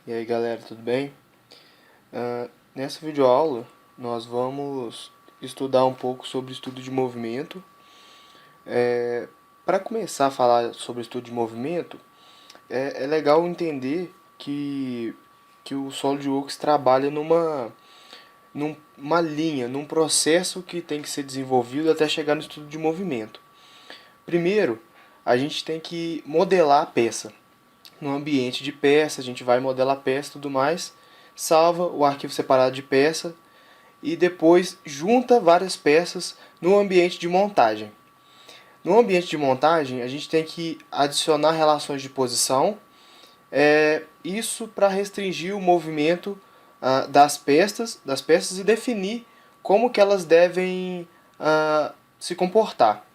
E aí galera, tudo bem? Nessa videoaula nós vamos estudar um pouco sobre estudo de movimento. Para começar a falar sobre estudo de movimento, é legal entender que o SolidWorks trabalha numa linha, num processo que tem que ser desenvolvido até chegar no estudo de movimento. Primeiro, a gente tem que modelar a peça. No ambiente de peça, a gente vai modelar a peça e tudo mais, salva o arquivo separado de peça e depois junta várias peças no ambiente de montagem. No ambiente de montagem, a gente tem que adicionar relações de posição, isso para restringir o movimento das peças e definir como que elas devem se comportar.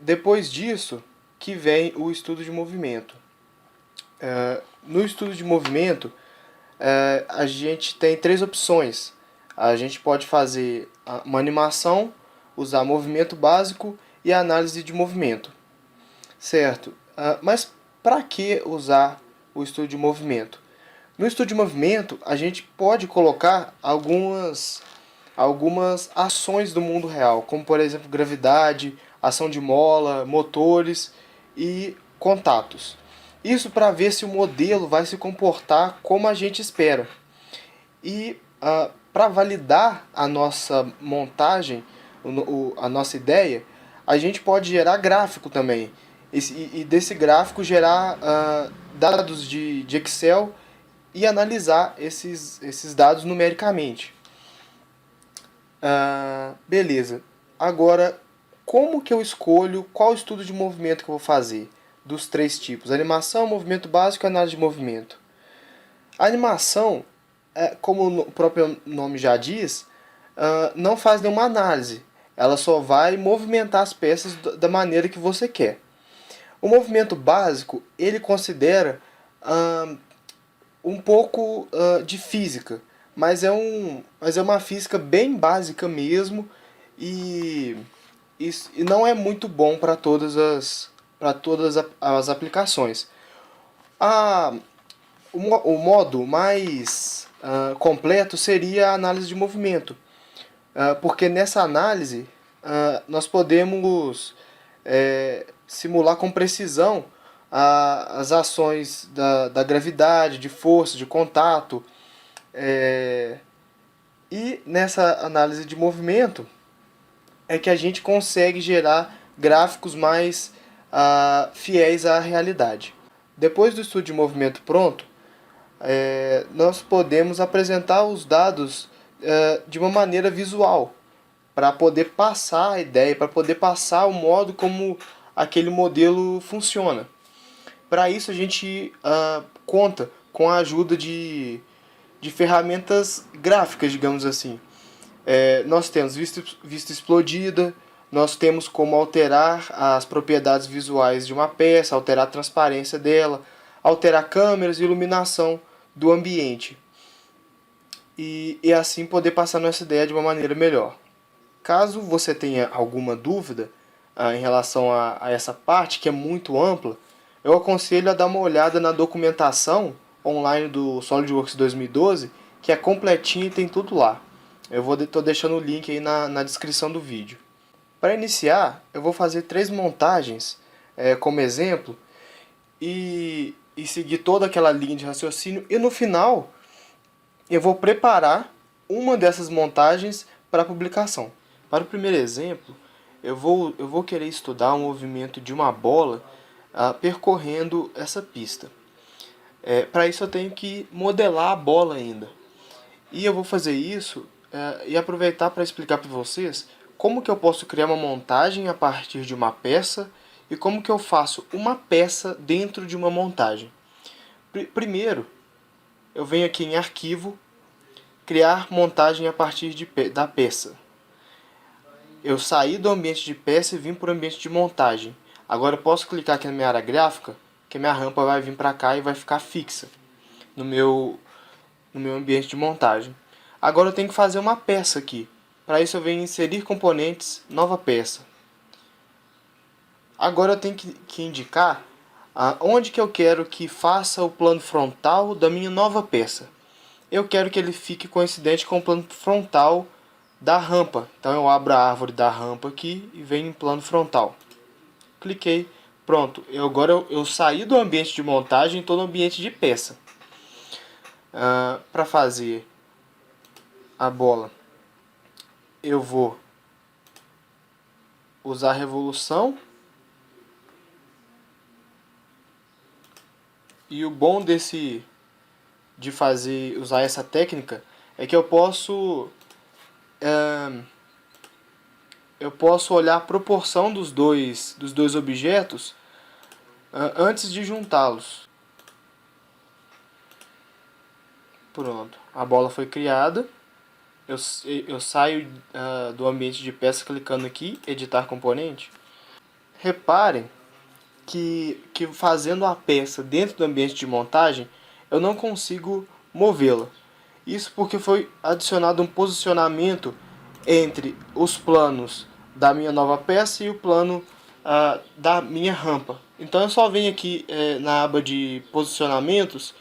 Depois disso, que vem o estudo de movimento. No estudo de movimento, a gente tem três opções. A gente pode fazer uma animação, usar movimento básico e análise de movimento. Certo? Mas para que usar o estudo de movimento? No estudo de movimento, a gente pode colocar algumas ações do mundo real, como por exemplo gravidade, ação de mola, motores e contatos. Isso para ver se o modelo vai se comportar como a gente espera. E para validar a nossa montagem, a nossa ideia, a gente pode gerar gráfico também. E desse gráfico gerar dados de Excel e analisar esses dados numericamente. Beleza. Agora, como que eu escolho qual estudo de movimento que eu vou fazer? Dos três tipos: animação, movimento básico e análise de movimento. A animação, como o próprio nome já diz, não faz nenhuma análise. Ela só vai movimentar as peças da maneira que você quer. O movimento básico, ele considera um pouco de física, mas é uma física bem básica mesmo e, e não é muito bom para todas as aplicações. A, o modo mais completo seria a análise de movimento, porque nessa análise nós podemos simular com precisão as ações da gravidade, de força, de contato. E nessa análise de movimento é que a gente consegue gerar gráficos mais fiéis à realidade. Depois do estudo de movimento pronto, nós podemos apresentar os dados de uma maneira visual, para poder passar a ideia, para poder passar o modo como aquele modelo funciona. Para isso a gente conta com a ajuda de ferramentas gráficas, digamos assim. Nós temos vista explodida, nós temos como alterar as propriedades visuais de uma peça, alterar a transparência dela, alterar câmeras e iluminação do ambiente. E assim poder passar nossa ideia de uma maneira melhor. Caso você tenha alguma dúvida em relação a essa parte, que é muito ampla, eu aconselho a dar uma olhada na documentação online do SolidWorks 2012, que é completinha e tem tudo lá. Eu estou deixando o link aí na descrição do vídeo. Para iniciar, eu vou fazer 3 montagens como exemplo e seguir toda aquela linha de raciocínio. E no final, eu vou preparar uma dessas montagens para publicação. Para o primeiro exemplo, eu vou querer estudar o movimento de uma bola percorrendo essa pista. Para isso eu tenho que modelar a bola ainda. E eu vou fazer isso e aproveitar para explicar para vocês como que eu posso criar uma montagem a partir de uma peça e como que eu faço uma peça dentro de uma montagem. Primeiro, eu venho aqui em Arquivo, Criar montagem a partir da peça. Eu saí do ambiente de peça e vim para o ambiente de montagem. Agora eu posso clicar aqui na minha área gráfica, que a minha rampa vai vir para cá e vai ficar fixa no meu ambiente de montagem. Agora eu tenho que fazer uma peça aqui. Para isso eu venho em inserir componentes, nova peça. Agora eu tenho que indicar Onde que eu quero que faça o plano frontal da minha nova peça? Eu quero que ele fique coincidente com o plano frontal da rampa. Então eu abro a árvore da rampa aqui e venho em plano frontal. Cliquei, pronto. Agora eu saí do ambiente de montagem e estou no ambiente de peça. Para fazer a bola, eu vou usar a revolução. E o bom de usar essa técnica é que eu posso olhar a proporção dos dois objetos antes de juntá-los. Pronto, a bola foi criada. Eu saio do ambiente de peça clicando aqui, editar componente. Reparem que fazendo a peça dentro do ambiente de montagem, eu não consigo movê-la. Isso porque foi adicionado um posicionamento entre os planos da minha nova peça e o plano da minha rampa. Então eu só venho aqui na aba de posicionamentos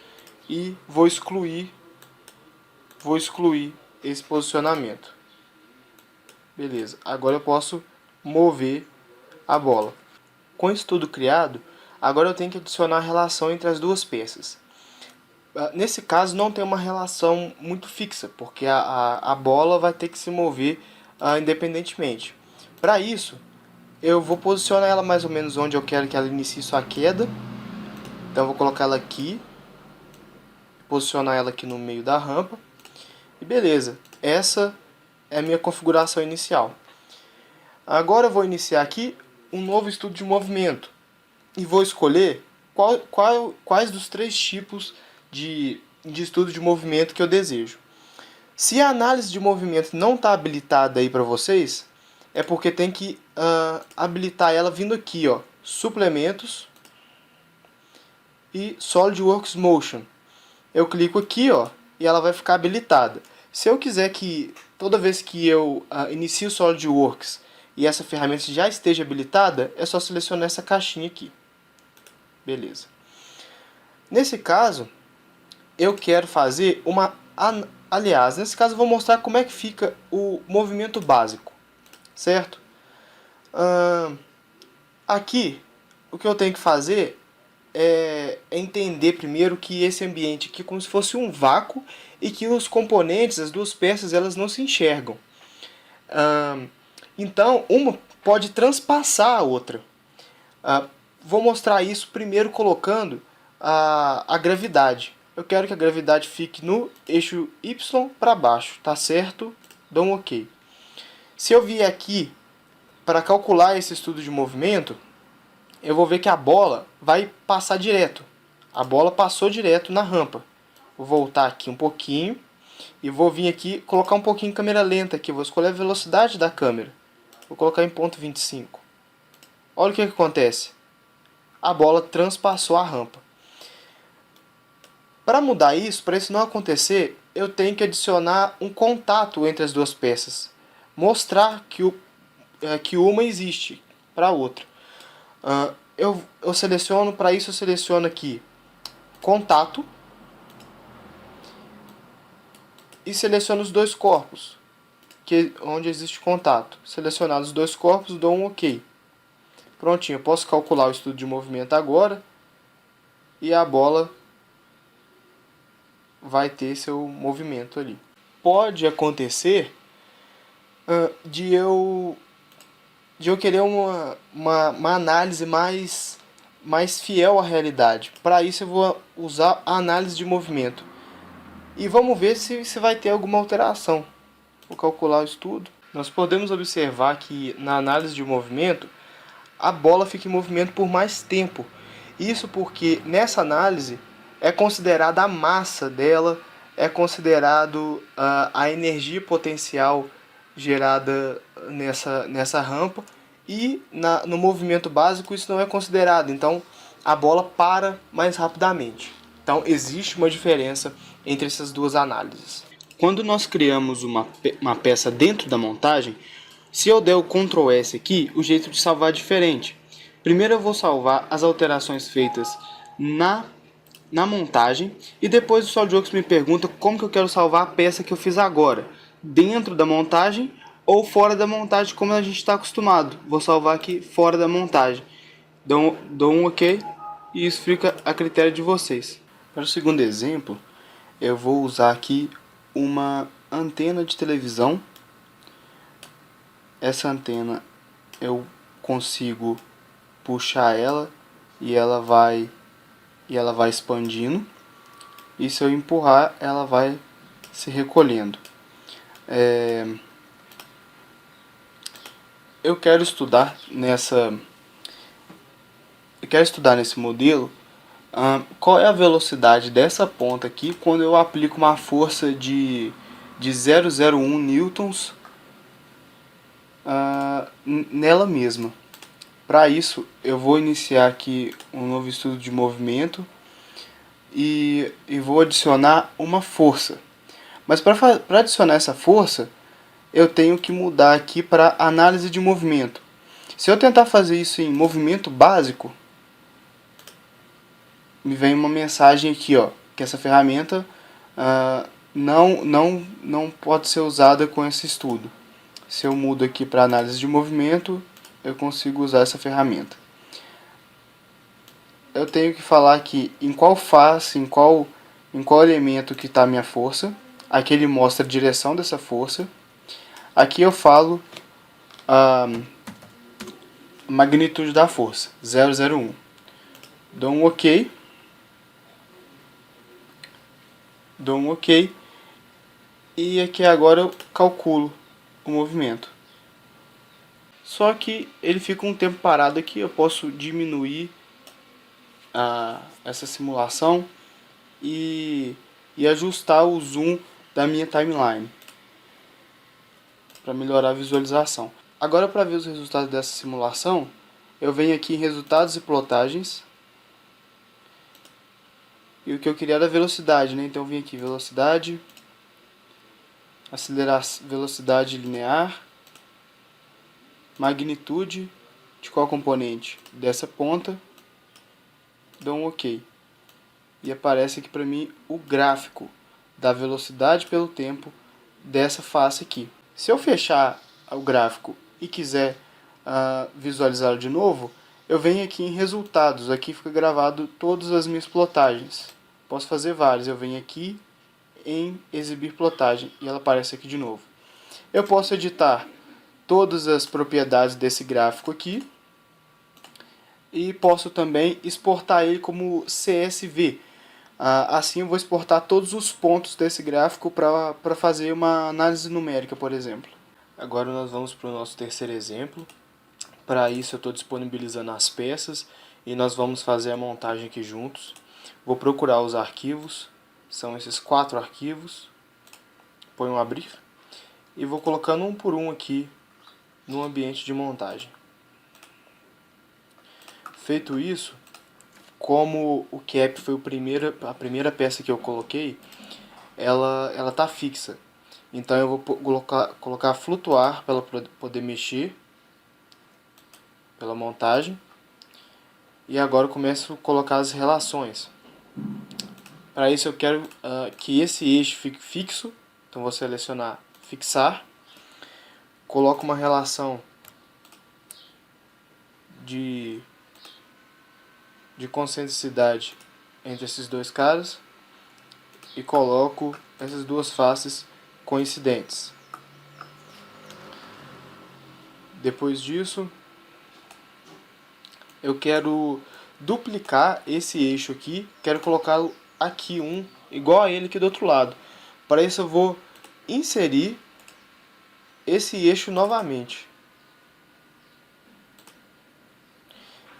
e vou excluir esse posicionamento. Beleza, agora eu posso mover a bola. Com isso tudo criado, agora eu tenho que adicionar a relação entre as duas peças. Nesse caso não tem uma relação muito fixa, porque a bola vai ter que se mover independentemente. Para isso, eu vou posicionar ela mais ou menos onde eu quero que ela inicie sua queda. Então eu vou colocar ela aqui, posicionar ela aqui no meio da rampa. E beleza, essa é a minha configuração inicial. Agora eu vou iniciar aqui um novo estudo de movimento e vou escolher quais dos 3 tipos de estudo de movimento que eu desejo. Se a análise de movimento não está habilitada aí para vocês, é porque tem que habilitar ela vindo aqui, ó, suplementos e SolidWorks Motion. Eu clico aqui, ó, e ela vai ficar habilitada. Se eu quiser que toda vez que eu inicio o SolidWorks e essa ferramenta já esteja habilitada, é só selecionar essa caixinha aqui. Beleza. Nesse caso, eu quero fazer uma... Aliás, nesse caso eu vou mostrar como é que fica o movimento básico, certo? Aqui, o que eu tenho que fazer é entender primeiro que esse ambiente aqui é como se fosse um vácuo e que os componentes, as duas peças, elas não se enxergam. Então, uma pode transpassar a outra. Vou mostrar isso primeiro colocando a gravidade. Eu quero que a gravidade fique no eixo Y para baixo, tá certo? Dou um OK. Se eu vier aqui para calcular esse estudo de movimento, eu vou ver que a bola vai passar direto. A bola passou direto na rampa. Vou voltar aqui um pouquinho e vou vir aqui colocar um pouquinho em câmera lenta aqui. Vou escolher a velocidade da câmera. Vou colocar em 0,25. Olha o que acontece. A bola transpassou a rampa. Para mudar isso, para isso não acontecer, eu tenho que adicionar um contato entre as duas peças. Mostrar que uma existe para a outra. Eu seleciono, para isso eu seleciono aqui contato e seleciono os dois corpos, onde existe contato. Selecionados os dois corpos, dou um OK. Prontinho, eu posso calcular o estudo de movimento agora e a bola vai ter seu movimento ali. Pode acontecer de eu querer uma análise mais fiel à realidade. Para isso eu vou usar a análise de movimento. E vamos ver se vai ter alguma alteração. Vou calcular o estudo. Nós podemos observar que na análise de movimento, a bola fica em movimento por mais tempo. Isso porque nessa análise é considerada a massa dela, é considerado a energia potencial gerada nessa rampa, e no movimento básico isso não é considerado, então a bola para mais rapidamente. Então existe uma diferença entre essas duas análises. Quando nós criamos uma peça dentro da montagem, se eu der o Ctrl S aqui, o jeito de salvar é diferente. Primeiro eu vou salvar as alterações feitas na montagem e depois o SolidWorks me pergunta como que eu quero salvar a peça que eu fiz agora, dentro da montagem ou fora da montagem, como a gente está acostumado. Vou salvar aqui fora da montagem. Dou um OK e isso fica a critério de vocês. Para o segundo exemplo, eu vou usar aqui uma antena de televisão. Essa antena eu consigo puxar ela e ela vai expandindo. E se eu empurrar, ela vai se recolhendo. Eu quero estudar nesse modelo qual é a velocidade dessa ponta aqui quando eu aplico uma força de 0,01 newtons nela mesma. Para isso, eu vou iniciar aqui um novo estudo de movimento e vou adicionar uma força. Mas para adicionar essa força, eu tenho que mudar aqui para análise de movimento. Se eu tentar fazer isso em movimento básico, me vem uma mensagem aqui, ó, que essa ferramenta não pode ser usada com esse estudo. Se eu mudo aqui para análise de movimento, eu consigo usar essa ferramenta. Eu tenho que falar aqui em qual face, em qual elemento que está a minha força. Aqui ele mostra a direção dessa força. Aqui eu falo a magnitude da força, 0,01. Dou um OK. E aqui agora eu calculo o movimento. Só que ele fica um tempo parado aqui, eu posso diminuir essa simulação e ajustar o zoom da minha timeline para melhorar a visualização. Agora, para ver os resultados dessa simulação, eu venho aqui em resultados e plotagens. E o que eu queria era velocidade, né? Então eu vim aqui velocidade, velocidade linear, magnitude de qual componente dessa ponta, dou um OK. E aparece aqui para mim o gráfico da velocidade pelo tempo dessa face aqui. Se eu fechar o gráfico e quiser visualizá-lo de novo, eu venho aqui em resultados, aqui fica gravado todas as minhas plotagens. Posso fazer várias, eu venho aqui em exibir plotagem e ela aparece aqui de novo. Eu posso editar todas as propriedades desse gráfico aqui e posso também exportar ele como CSV. Assim eu vou exportar todos os pontos desse gráfico para fazer uma análise numérica, por exemplo. Agora nós vamos para o nosso terceiro exemplo. Para isso eu estou disponibilizando as peças e nós vamos fazer a montagem aqui juntos. Vou procurar os arquivos, são esses 4 arquivos. Ponho abrir e vou colocando um por um aqui no ambiente de montagem. Feito isso, como o cap foi a primeira peça que eu coloquei, ela está fixa. Então eu vou colocar flutuar para ela poder mexer pela montagem. E agora eu começo a colocar as relações. Para isso eu quero que esse eixo fique fixo. Então vou selecionar fixar. Coloco uma relação de concentricidade entre esses dois caras e coloco essas duas faces coincidentes. Depois disso, eu quero duplicar esse eixo aqui, quero colocá-lo aqui igual a ele aqui do outro lado. Para isso eu vou inserir esse eixo novamente.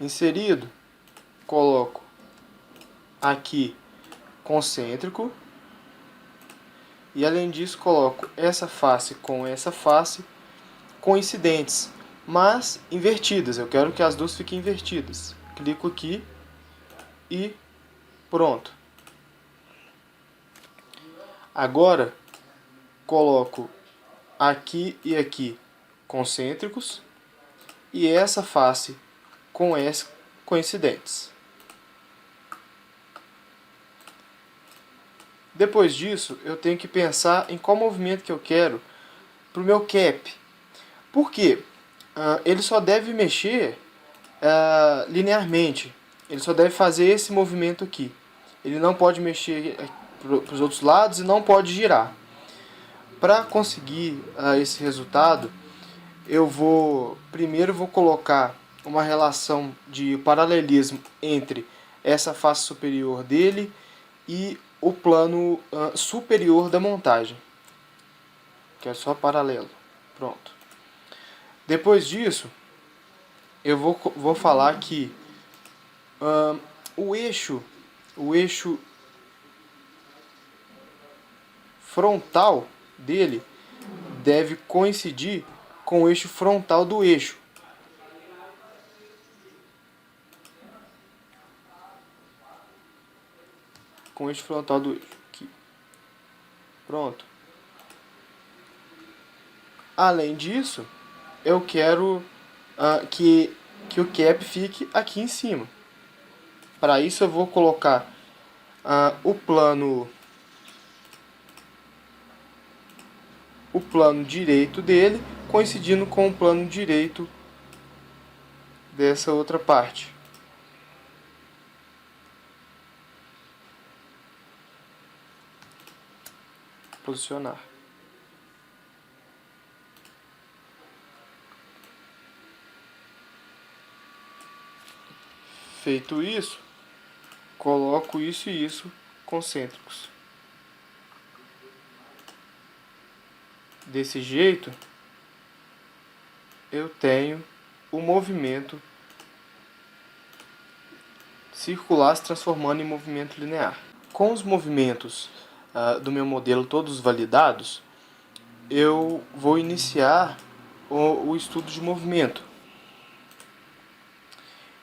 Inserido, coloco aqui concêntrico e além disso coloco essa face com essa face coincidentes, mas invertidas. Eu quero que as duas fiquem invertidas. Clico aqui e pronto. Agora coloco aqui e aqui concêntricos e essa face com S coincidentes. Depois disso, eu tenho que pensar em qual movimento que eu quero para o meu cap. Por quê? Ele só deve mexer linearmente. Ele só deve fazer esse movimento aqui. Ele não pode mexer para os outros lados e não pode girar. Para conseguir esse resultado, primeiro vou colocar uma relação de paralelismo entre essa face superior dele e o plano superior da montagem, que é só paralelo. Pronto. Depois disso, eu vou falar que o eixo frontal dele deve coincidir com o eixo frontal do eixo. Com o eixo frontal do eixo. Aqui. Pronto. Além disso, eu quero que o cap fique aqui em cima. Para isso eu vou colocar o plano direito dele coincidindo com o plano direito dessa outra parte. Posicionar. Feito isso, coloco isso e isso concêntricos. Desse jeito, eu tenho o movimento circular se transformando em movimento linear. Com os movimentos do meu modelo todos validados, eu vou iniciar o estudo de movimento.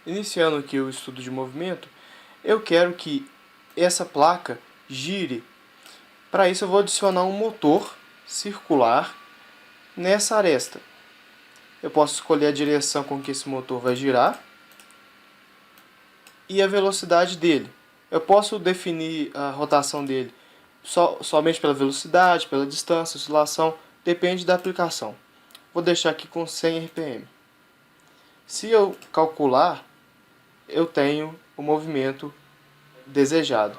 Iniciando aqui o estudo de movimento, eu quero que essa placa gire. Para isso eu vou adicionar um motor circular nessa aresta. Eu posso escolher a direção com que esse motor vai girar e a velocidade dele. Eu posso definir a rotação dele somente pela velocidade, pela distância, oscilação, depende da aplicação. Vou deixar aqui com 100 RPM. Se eu calcular, eu tenho o movimento desejado.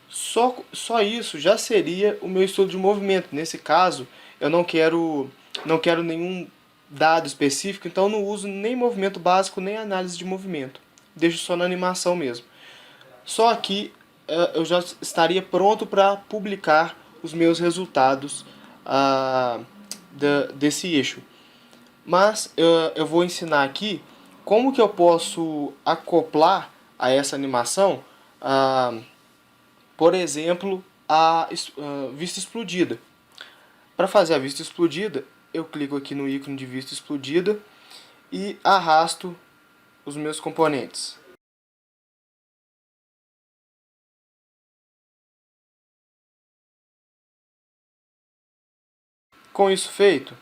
Só isso já seria o meu estudo de movimento. Nesse caso, eu não quero nenhum dado específico, então eu não uso nem movimento básico, nem análise de movimento. Deixo só na animação mesmo. Só aqui eu já estaria pronto para publicar os meus resultados desse eixo. Mas eu vou ensinar aqui como que eu posso acoplar a essa animação, por exemplo, a vista explodida. Para fazer a vista explodida, eu clico aqui no ícone de vista explodida e arrasto os meus componentes. Com isso feito,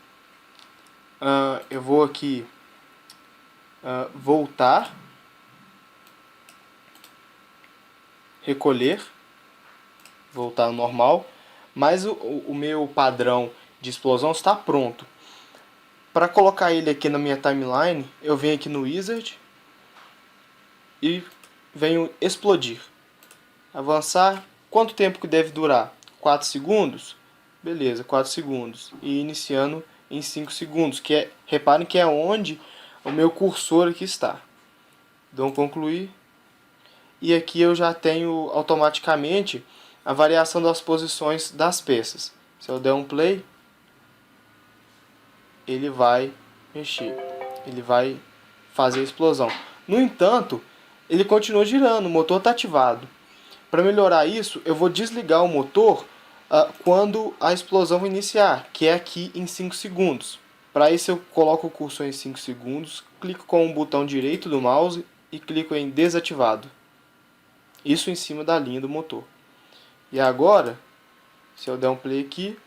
eu vou aqui voltar, recolher, voltar ao normal, mas o meu padrão de explosão está pronto. Para colocar ele aqui na minha timeline, eu venho aqui no Wizard e venho explodir. Avançar, quanto tempo que deve durar? 4 segundos? Beleza, 4 segundos. E iniciando em 5 segundos, reparem que é onde o meu cursor aqui está. Dou um concluir. E aqui eu já tenho automaticamente a variação das posições das peças. Se eu der um play, ele vai mexer, ele vai fazer a explosão. No entanto, ele continua girando, o motor está ativado. Para melhorar isso, eu vou desligar o motor quando a explosão vai iniciar, que é aqui em 5 segundos. Para isso eu coloco o cursor em 5 segundos, clico com o botão direito do mouse e clico em desativado. Isso em cima da linha do motor. E agora, se eu der um play aqui,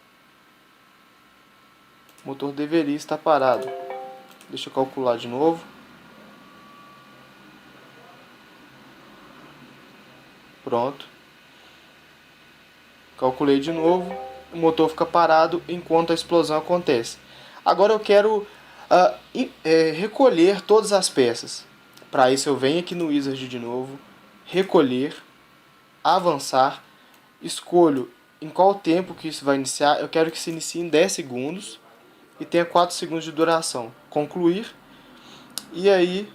o motor deveria estar parado. Deixa eu calcular de novo. Pronto. Calculei de novo. O motor fica parado enquanto a explosão acontece. Agora eu quero recolher todas as peças. Para isso eu venho aqui no Wizard de novo, recolher, avançar, escolho em qual tempo que isso vai iniciar. Eu quero que se inicie em 10 segundos e tenha 4 segundos de duração. Concluir. E aí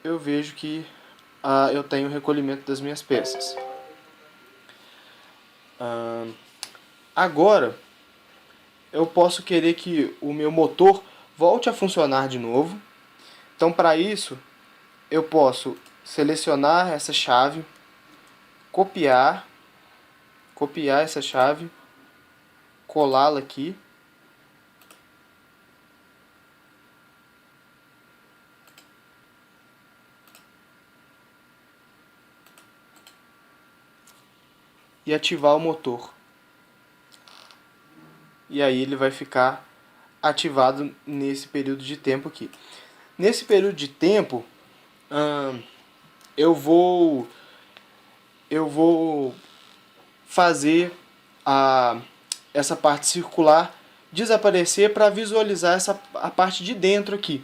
eu vejo que eu tenho o recolhimento das minhas peças. Agora eu posso querer que o meu motor volte a funcionar de novo. Então, para isso, eu posso selecionar essa chave, copiar essa chave, colá-la aqui. E ativar o motor. E aí ele vai ficar ativado nesse período de tempo aqui. Nesse período de tempo, eu vou fazer essa parte circular desaparecer para visualizar a parte de dentro aqui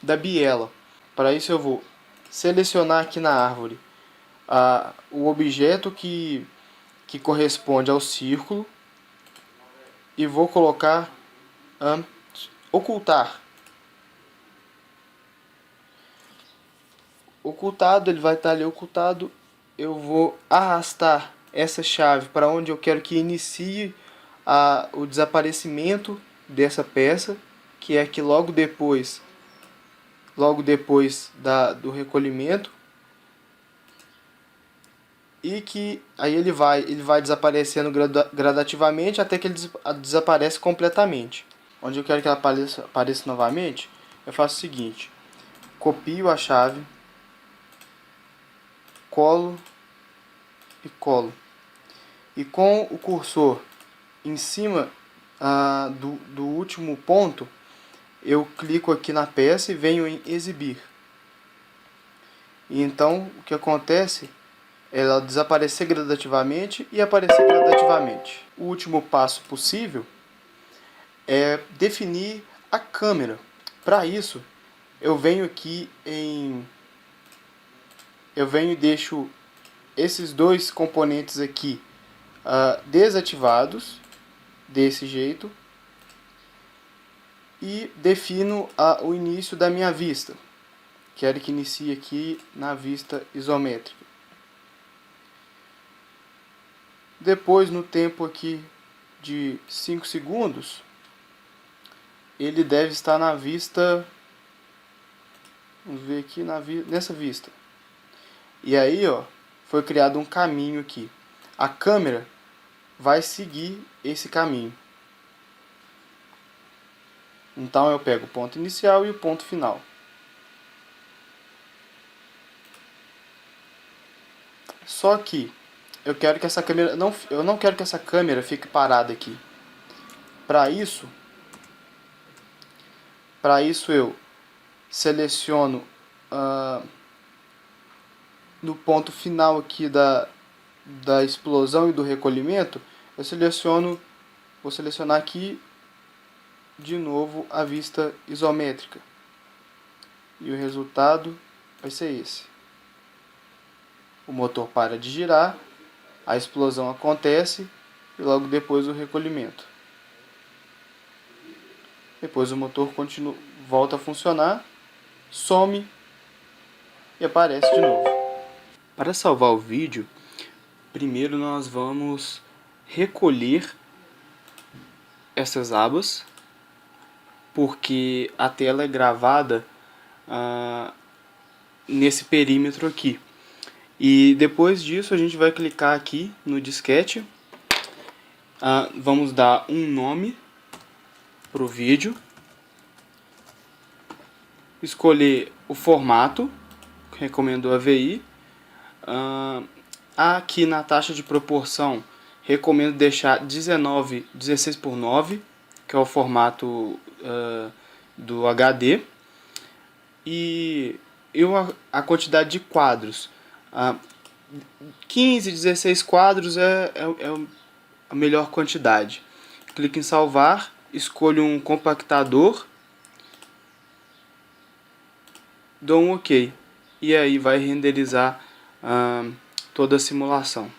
da biela. Para isso eu vou selecionar aqui na árvore o objeto que corresponde ao círculo e vou colocar ocultar. Ocultado, ele vai estar ali ocultado. Eu vou arrastar essa chave para onde eu quero que inicie o desaparecimento dessa peça, que é aqui logo depois do recolhimento. E que aí ele vai desaparecendo gradativamente até que ele desaparece completamente. Onde eu quero que ela apareça novamente, eu faço o seguinte: copio a chave, colo e colo. E com o cursor em cima do último ponto, eu clico aqui na peça e venho em exibir. E então o que acontece? Ela desaparecer gradativamente e aparecer gradativamente. O último passo possível é definir a câmera. Para isso, eu venho aqui e deixo esses dois componentes aqui desativados, desse jeito, e defino o início da minha vista. Quero que inicie aqui na vista isométrica. Depois, no tempo aqui de 5 segundos, ele deve estar na vista, vamos ver aqui, nessa vista. E aí, foi criado um caminho aqui. A câmera vai seguir esse caminho. Então eu pego o ponto inicial e o ponto final. Só que eu quero que essa câmera eu não quero que essa câmera fique parada aqui. Para isso eu seleciono no ponto final aqui da explosão e do recolhimento, vou selecionar aqui de novo a vista isométrica. E o resultado vai ser esse. O motor para de girar, a explosão acontece e logo depois o recolhimento. Depois o motor volta a funcionar, some e aparece de novo. Para salvar o vídeo, primeiro nós vamos recolher essas abas, porque a tela é gravada nesse perímetro aqui. E depois disso a gente vai clicar aqui no disquete, vamos dar um nome para o vídeo, escolher o formato, recomendo AVI, aqui na taxa de proporção recomendo deixar 16:9, que é o formato do HD, e a quantidade de quadros 15, 16 quadros é a melhor quantidade. Clique em salvar, escolho um compactador, dou um OK. E aí vai renderizar toda a simulação.